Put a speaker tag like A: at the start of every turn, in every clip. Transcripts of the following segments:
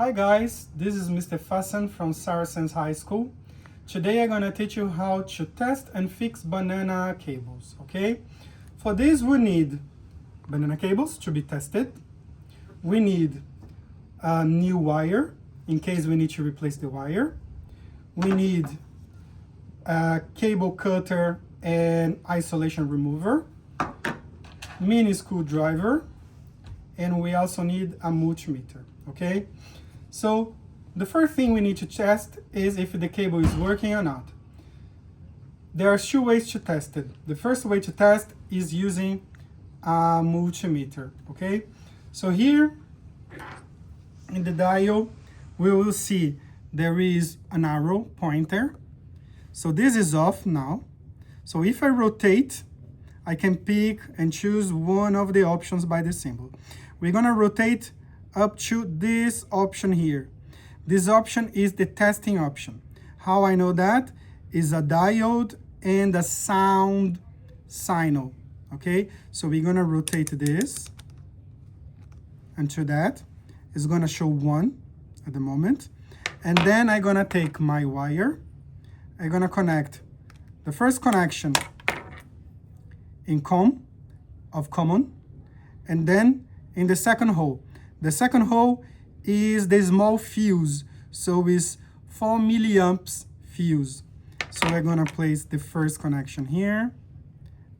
A: Hi guys, this is Mr. Fassan from Saracens High School. Today I'm going to teach you how to test and fix banana cables, okay? For this we need banana cables to be tested. We need a new wire in case we need to replace the wire. We need a cable cutter and isolation remover, mini screwdriver, and we also need a multimeter, okay? So the first thing we need to test is if the cable is working or not. There are two ways to test it. The first way to test is using a multimeter, okay? So here in the dial, we will see there is an arrow pointer. So this is off now. So if I rotate, I can pick and choose one of the options by the symbol. We're gonna rotate up to this option here. This option is the testing option. How I know that is a diode and a sound signal, okay? So we're gonna rotate this until that. It's gonna show 1 at the moment. And then I'm gonna take my wire. I'm gonna connect the first connection in common, and then in the second hole. The second hole is the small fuse, so it's 4 milliamps fuse. So we're gonna place the first connection here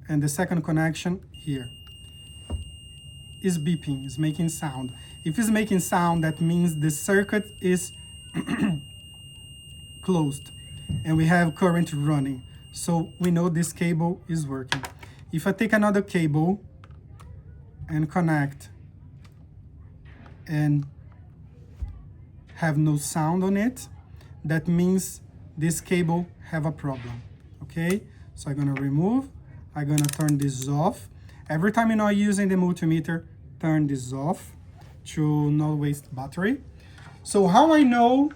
A: and the second connection here. It's beeping, it's making sound. If it's making sound, that means the circuit is closed and we have current running. So we know this cable is working. If I take another cable and connect and have no sound on it, that means this cable have a problem, okay? So I'm gonna remove, I'm gonna turn this off. Every time you're not using the multimeter, turn this off to not waste battery. So how I know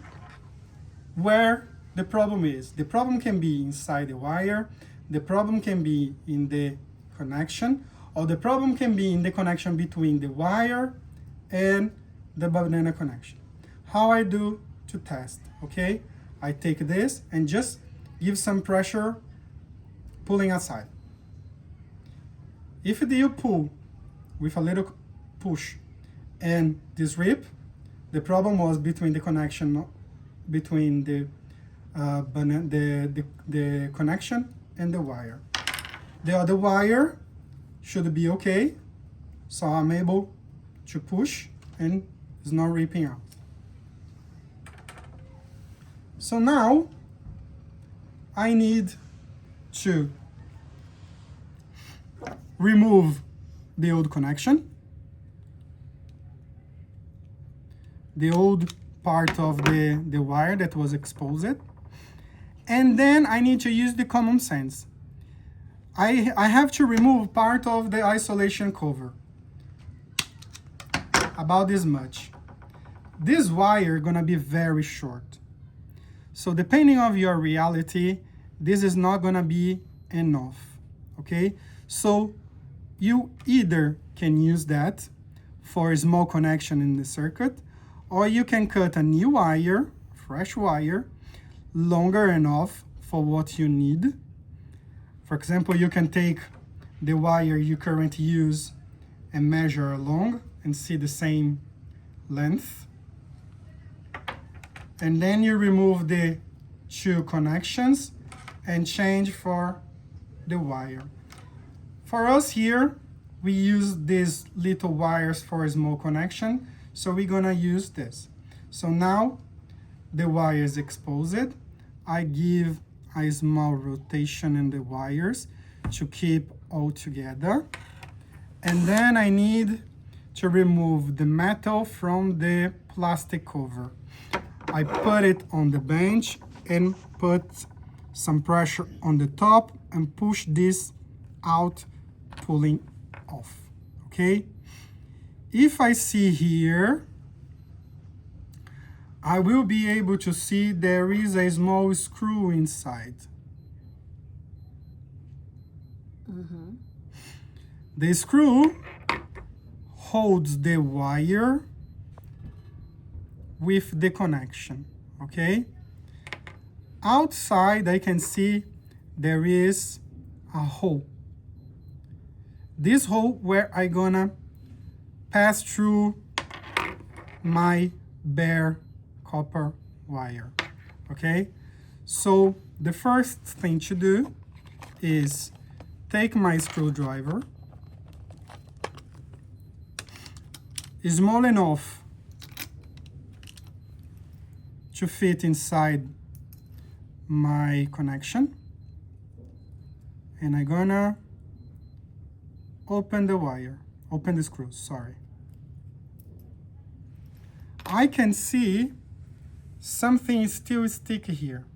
A: where the problem is? The problem can be inside the wire, the problem can be in the connection, or the problem can be in the connection between the wire and the banana connection. How I do to test, okay? I take this and just give some pressure pulling aside. If you pull with a little push and this rip, the problem was between the connection, between the connection and the wire. The other wire should be okay, so I'm able to push and it's not ripping out. So now I need to remove the old connection, the old part of the wire that was exposed, and then I need to use the common sense. I have to remove part of the isolation cover, about this much. This wire gonna be very short. So depending on your reality, this is not gonna be enough, okay? So you either can use that for a small connection in the circuit, or you can cut a new wire, fresh wire, longer enough for what you need. For example, you can take the wire you currently use and measure along and see the same length. And then you remove the 2 connections and change for the wire. For us here, we use these little wires for a small connection, so we're gonna use this. So now the wire is exposed. I give a small rotation in the wires to keep all together. And then I need to remove the metal from the plastic cover. I put it on the bench and put some pressure on the top and push this out, pulling off, okay? If I see here, I will be able to see there is a small screw inside. The screw holds the wire with the connection, okay? Outside, I can see there is a hole. This hole where I gonna pass through my bare copper wire, okay? So the first thing to do is take my screwdriver, small enough to fit inside my connection, and I'm gonna open the screws, sorry. I can see something still sticky here.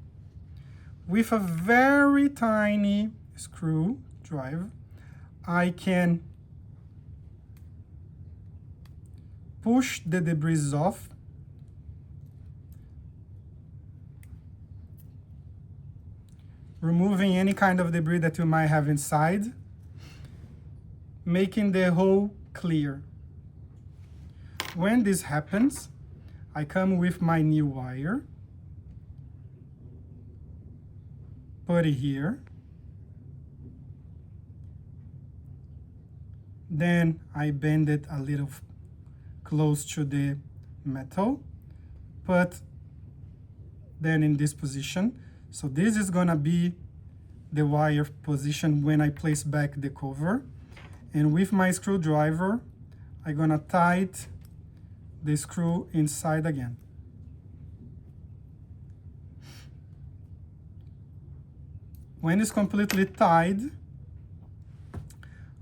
A: With a very tiny screwdriver, I can push the debris off, removing any kind of debris that you might have inside, making the hole clear. When this happens, I come with my new wire, put it here, then I bend it a little close to the metal, put then in this position. So this is gonna be the wire position when I place back the cover. And with my screwdriver, I'm gonna tight the screw inside again. When it's completely tied,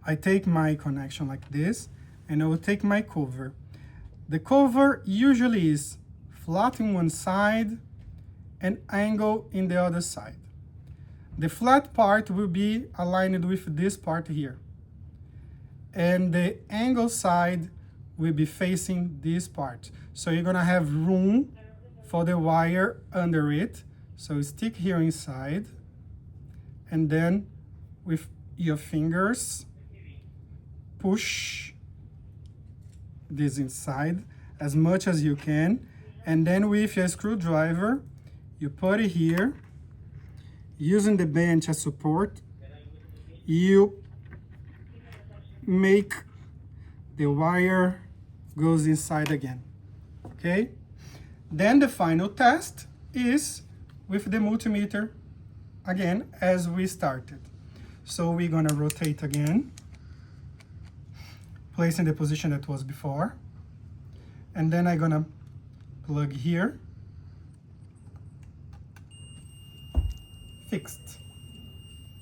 A: I take my connection like this, and I will take my cover. The cover usually is flat in one side and angle in the other side. The flat part will be aligned with this part here, and the angle side will be facing this part. So you're gonna have room for the wire under it. So stick here inside, and then with your fingers, push this inside as much as you can. And then with your screwdriver, you put it here, using the bench as support, you make the wire goes inside again, okay? Then the final test is with the multimeter again, as we started. So we're gonna rotate again, place in the position that was before, and then I'm gonna plug here, fixed.